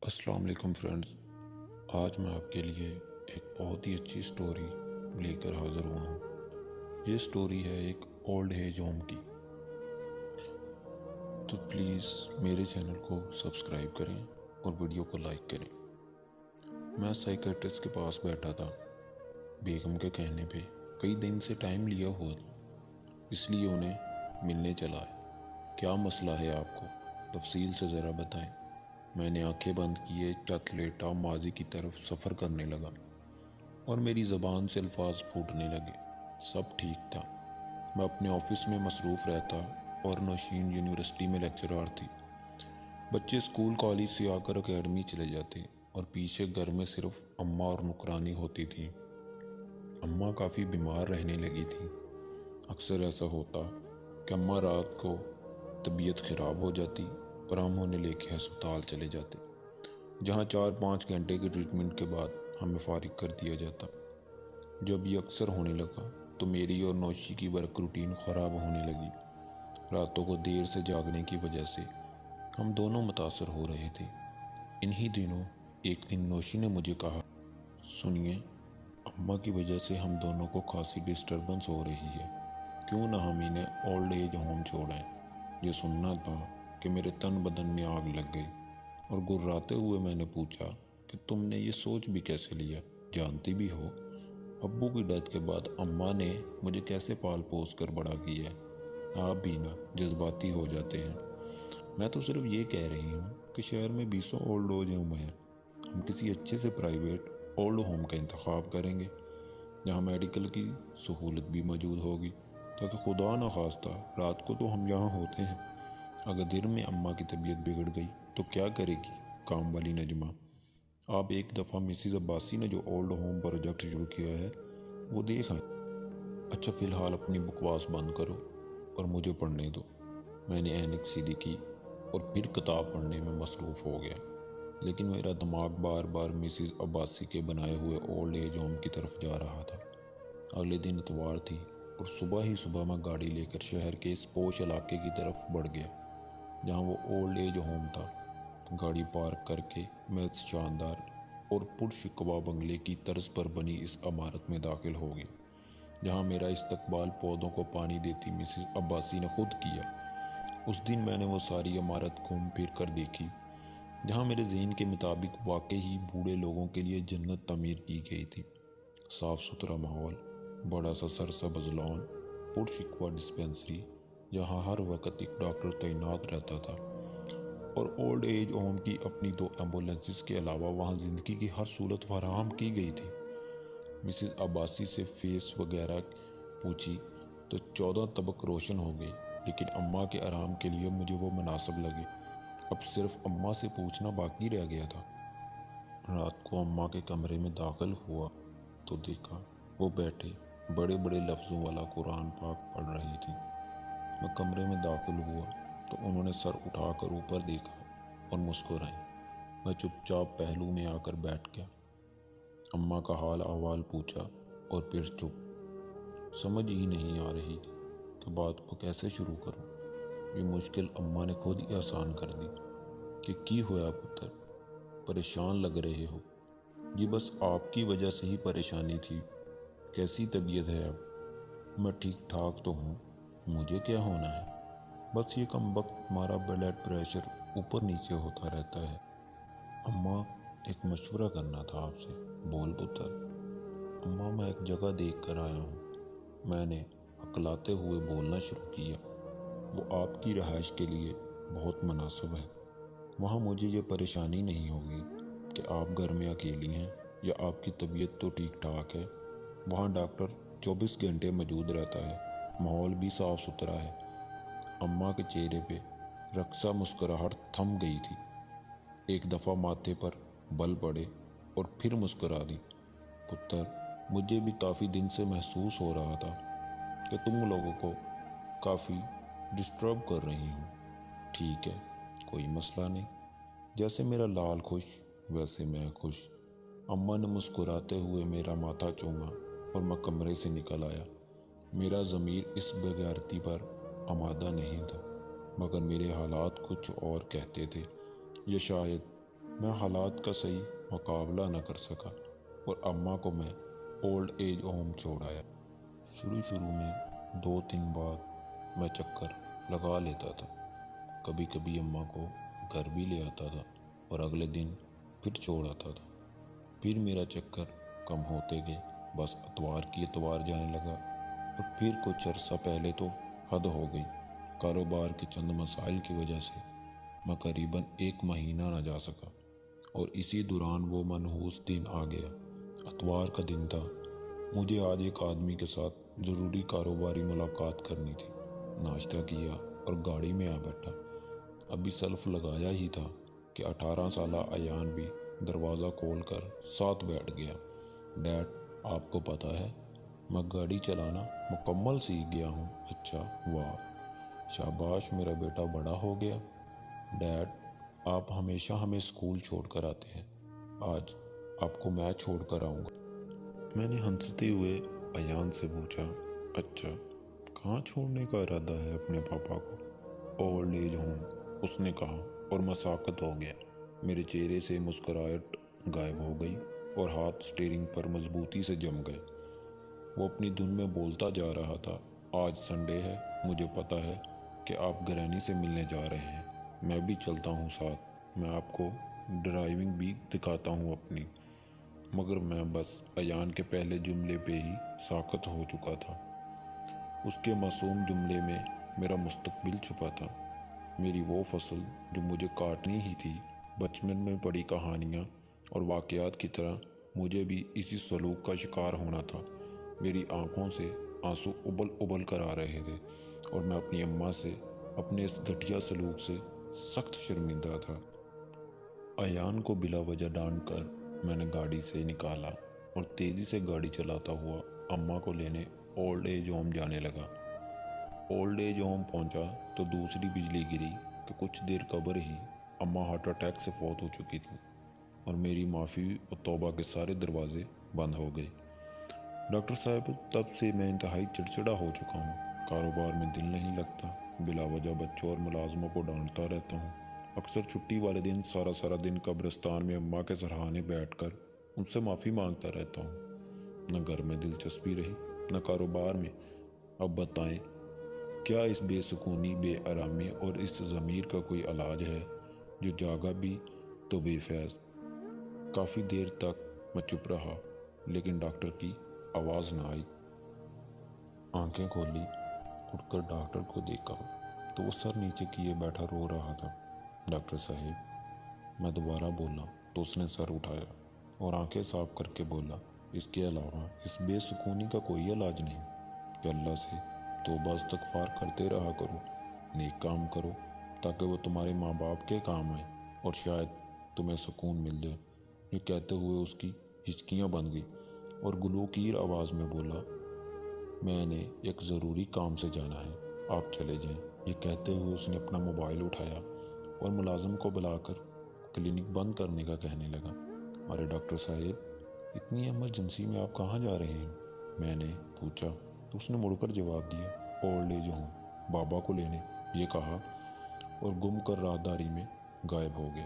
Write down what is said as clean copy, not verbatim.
السلام علیکم فرینڈز، آج میں آپ کے لیے ایک بہت ہی اچھی سٹوری لے کر حاضر ہوا ہوں۔ یہ سٹوری ہے ایک اولڈ ایج ہوم کی، تو پلیز میرے چینل کو سبسکرائب کریں اور ویڈیو کو لائک کریں۔ میں سائیکیٹرسٹ کے پاس بیٹھا تھا، بیگم کے کہنے پہ کئی دن سے ٹائم لیا ہوا تھا، اس لیے انہیں ملنے چلا ہے۔ کیا مسئلہ ہے آپ کو؟ تفصیل سے ذرا بتائیں۔ میں نے آنکھیں بند کیے، چت لیٹا، ماضی کی طرف سفر کرنے لگا اور میری زبان سے الفاظ پھوٹنے لگے۔ سب ٹھیک تھا، میں اپنے آفس میں مصروف رہتا اور نوشین یونیورسٹی میں لیکچرار تھی۔ بچے اسکول کالج سے آ کر اکیڈمی چلے جاتے اور پیچھے گھر میں صرف اماں اور نکرانی ہوتی تھی۔ اماں کافی بیمار رہنے لگی تھی۔ اکثر ایسا ہوتا کہ اماں رات کو طبیعت خراب ہو جاتی اور ہم انہیں لے کے ہسپتال چلے جاتے، جہاں 4-5 گھنٹے کے ٹریٹمنٹ کے بعد ہمیں فارغ کر دیا جاتا۔ جب یہ اکثر ہونے لگا تو میری اور نوشی کی ورک روٹین خراب ہونے لگی۔ راتوں کو دیر سے جاگنے کی وجہ سے ہم دونوں متاثر ہو رہے تھے۔ انہی دنوں ایک دن نوشی نے مجھے کہا، سنیے، اماں کی وجہ سے ہم دونوں کو خاصی ڈسٹربنس ہو رہی ہے، کیوں نہ ہم انہیں اولڈ ایج ہوم چھوڑیں۔ یہ سننا تھا کہ میرے تن بدن میں آگ لگ گئی اور گراتے ہوئے میں نے پوچھا کہ تم نے یہ سوچ بھی کیسے لیا؟ جانتی بھی ہو ابو کی ڈیتھ کے بعد اماں نے مجھے کیسے پال پوس کر بڑا کیا ہے۔ آپ بھی نا جذباتی ہو جاتے ہیں۔ میں تو صرف یہ کہہ رہی ہوں کہ شہر میں 20 اولڈ ایج ہوم ہیں، ہم کسی اچھے سے پرائیویٹ اولڈ ہوم کا انتخاب کریں گے جہاں میڈیکل کی سہولت بھی موجود ہوگی، تاکہ خدا نخواستہ رات کو تو ہم یہاں ہوتے ہیں، اگر دن میں اماں کی طبیعت بگڑ گئی تو کیا کرے گی کام والی نجمہ؟ آپ ایک دفعہ مسز عباسی نے جو اولڈ ہوم پروجیکٹ شروع کیا ہے وہ دیکھیں۔ اچھا فی الحال اپنی بکواس بند کرو اور مجھے پڑھنے دو۔ میں نے اینک سیدھی کی اور پھر کتاب پڑھنے میں مصروف ہو گیا، لیکن میرا دماغ بار بار مسز عباسی کے بنائے ہوئے اولڈ ایج ہوم کی طرف جا رہا تھا۔ اگلے دن اتوار تھی اور صبح ہی صبح میں گاڑی لے کر شہر کے اس پوش علاقے کی طرف بڑھ گیا جہاں وہ اولڈ ایج ہوم تھا۔ گاڑی پارک کر کے میں اس شاندار اور پرشکوہ بنگلے کی طرز پر بنی اس عمارت میں داخل ہو گیا، جہاں میرا استقبال پودوں کو پانی دیتی مسز عباسی نے خود کیا۔ اس دن میں نے وہ ساری عمارت گھوم پھر کر دیکھی جہاں میرے ذہن کے مطابق واقعی بوڑھے لوگوں کے لیے جنت تعمیر کی گئی تھی۔ صاف ستھرا ماحول، بڑا سا سرسبز لان، پرشکوہ ڈسپنسری جہاں ہر وقت ایک ڈاکٹر تعینات رہتا تھا، اور اولڈ ایج ہوم کی اپنی 2 ایمبولینسز کے علاوہ وہاں زندگی کی ہر سہولت فراہم کی گئی تھی۔ مسز عباسی سے فیس وغیرہ پوچھی تو 14 طبق روشن ہو گئی، لیکن اماں کے آرام کے لیے مجھے وہ مناسب لگے۔ اب صرف اماں سے پوچھنا باقی رہ گیا تھا۔ رات کو اماں کے کمرے میں داخل ہوا تو دیکھا وہ بیٹھے بڑے بڑے لفظوں والا قرآن پاک پڑھ رہی تھی۔ میں کمرے میں داخل ہوا تو انہوں نے سر اٹھا کر اوپر دیکھا اور مسکرائیں۔ میں چپ چاپ پہلو میں آ کر بیٹھ گیا، اماں کا حال احوال پوچھا اور پھر چپ۔ سمجھ ہی نہیں آ رہی تھی کہ بات کو کیسے شروع کروں۔ یہ مشکل اماں نے خود ہی آسان کر دی کہ کی ہوا پتر، پریشان لگ رہے ہو؟ یہ بس آپ کی وجہ سے ہی پریشانی تھی۔ کیسی طبیعت ہے اب؟ میں ٹھیک ٹھاک تو ہوں، مجھے کیا ہونا ہے؟ بس یہ کم وقت ہمارا بلڈ پریشر اوپر نیچے ہوتا رہتا ہے۔ اماں، ایک مشورہ کرنا تھا آپ سے۔ بول پتر۔ اماں، میں ایک جگہ دیکھ کر آیا ہوں۔ میں نے ہکلاتے ہوئے بولنا شروع کیا۔ وہ آپ کی رہائش کے لیے بہت مناسب ہے۔ وہاں مجھے یہ پریشانی نہیں ہوگی کہ آپ گھر میں اکیلی ہیں یا آپ کی طبیعت تو ٹھیک ٹھاک ہے۔ وہاں ڈاکٹر 24 گھنٹے موجود رہتا ہے، ماحول بھی صاف ستھرا ہے۔ اماں کے چہرے پہ رقصہ مسکراہٹ تھم گئی تھی۔ ایک دفعہ ماتھے پر بل پڑے اور پھر مسکرا دی۔ پتر، مجھے بھی کافی دن سے محسوس ہو رہا تھا کہ تم لوگوں کو کافی ڈسٹرب کر رہی ہوں۔ ٹھیک ہے، کوئی مسئلہ نہیں، جیسے میرا لال خوش ویسے میں خوش۔ اماں نے مسکراتے ہوئے میرا ماتھا چوما اور میں کمرے سے نکل آیا۔ میرا ضمیر اس بےغیرتی پر آمادہ نہیں تھا، مگر میرے حالات کچھ اور کہتے تھے، یا شاید میں حالات کا صحیح مقابلہ نہ کر سکا اور اماں کو میں اولڈ ایج ہوم چھوڑ آیا۔ شروع میں 2-3 بار میں چکر لگا لیتا تھا، کبھی کبھی اماں کو گھر بھی لے آتا تھا اور اگلے دن پھر چھوڑ آتا تھا۔ پھر میرا چکر کم ہوتے گئے، بس اتوار کی اتوار جانے لگا، اور پھر کچھ عرصہ پہلے تو حد ہو گئی۔ کاروبار کے چند مسائل کی وجہ سے میں قریباً 1 مہینہ نہ جا سکا، اور اسی دوران وہ منحوس دن آ گیا۔ اتوار کا دن تھا، مجھے آج ایک آدمی کے ساتھ ضروری کاروباری ملاقات کرنی تھی۔ ناشتہ کیا اور گاڑی میں آ بیٹھا۔ ابھی سیلف لگایا ہی تھا کہ 18 سالہ ایان بھی دروازہ کھول کر ساتھ بیٹھ گیا۔ ڈیڈ، آپ کو پتہ ہے میں گاڑی چلانا مکمل سیکھ گیا ہوں۔ اچھا، واہ، شاباش، میرا بیٹا بڑا ہو گیا۔ ڈیڈ، آپ ہمیشہ ہمیں اسکول چھوڑ کر آتے ہیں، آج آپ کو میں چھوڑ کر آؤں گا۔ میں نے ہنستے ہوئے ایان سے پوچھا، اچھا، کہاں چھوڑنے کا ارادہ ہے اپنے پاپا کو؟ اولڈ ایج ہوم، اس نے کہا، اور میں ساکت ہو گیا۔ میرے چہرے سے مسکراہٹ غائب ہو گئی اور ہاتھ اسٹیئرنگ پر مضبوطی سے جم گئے۔ وہ اپنی دھن میں بولتا جا رہا تھا، آج سنڈے ہے، مجھے پتہ ہے کہ آپ گرینی سے ملنے جا رہے ہیں، میں بھی چلتا ہوں ساتھ، میں آپ کو ڈرائیونگ بھی دکھاتا ہوں اپنی۔ مگر میں بس ایان کے پہلے جملے پہ ہی ساکت ہو چکا تھا۔ اس کے معصوم جملے میں میرا مستقبل چھپا تھا، میری وہ فصل جو مجھے کاٹنی ہی تھی۔ بچپن میں پڑھی کہانیاں اور واقعات کی طرح مجھے بھی اسی سلوک کا شکار ہونا تھا۔ میری آنکھوں سے آنسو ابل ابل کر آ رہے تھے، اور میں اپنی اماں سے اپنے اس گھٹیا سلوک سے سخت شرمندہ تھا۔ ایان کو بلا وجہ ڈانٹ کر میں نے گاڑی سے نکالا اور تیزی سے گاڑی چلاتا ہوا اماں کو لینے اولڈ ایج ہوم جانے لگا۔ اولڈ ایج ہوم پہنچا تو دوسری بجلی گری کہ کچھ دیر قبل ہی اماں ہارٹ اٹیک سے فوت ہو چکی تھی، اور میری معافی و توبہ کے سارے دروازے بند ہو گئے۔ ڈاکٹر صاحب، تب سے میں انتہائی چڑچڑا ہو چکا ہوں، کاروبار میں دل نہیں لگتا، بلا وجہ بچوں اور ملازموں کو ڈانٹتا رہتا ہوں، اکثر چھٹی والے دن سارا دن قبرستان میں اماں کے سرہانے بیٹھ کر ان سے معافی مانگتا رہتا ہوں۔ نہ گھر میں دلچسپی رہی، نہ کاروبار میں۔ اب بتائیں، کیا اس بے سکونی، بے آرامی اور اس ضمیر کا کوئی علاج ہے جو جاگا بھی تو بے فیض؟ کافی دیر تک میں چپ رہا، لیکن ڈاکٹر کی آواز نہ آئی۔ آنکھیں کھولی، اٹھ کر ڈاکٹر کو دیکھا تو وہ سر نیچے کیے بیٹھا رو رہا تھا۔ ڈاکٹر صاحب، میں دوبارہ بولا تو اس نے سر اٹھایا اور آنکھیں صاف کر کے بولا، اس کے علاوہ اس بے سکونی کا کوئی علاج نہیں، کہ اللہ سے توبہ استغفار کرتے رہا کرو، نیک کام کرو تاکہ وہ تمہارے ماں باپ کے کام آئے اور شاید تمہیں سکون مل جائے۔ یہ کہتے ہوئے اس کی ہچکیاں بن گئی اور گلوکیر آواز میں بولا، میں نے ایک ضروری کام سے جانا ہے، آپ چلے جائیں۔ یہ کہتے ہوئے اس نے اپنا موبائل اٹھایا اور ملازم کو بلا کر کلینک بند کرنے کا کہنے لگا۔ ارے ڈاکٹر صاحب، اتنی ایمرجنسی میں آپ کہاں جا رہے ہیں؟ میں نے پوچھا تو اس نے مڑ کر جواب دیا، اولڈ ایج ہوم، بابا کو لینے، یہ کہا اور گم کر راہداری میں غائب ہو گیا۔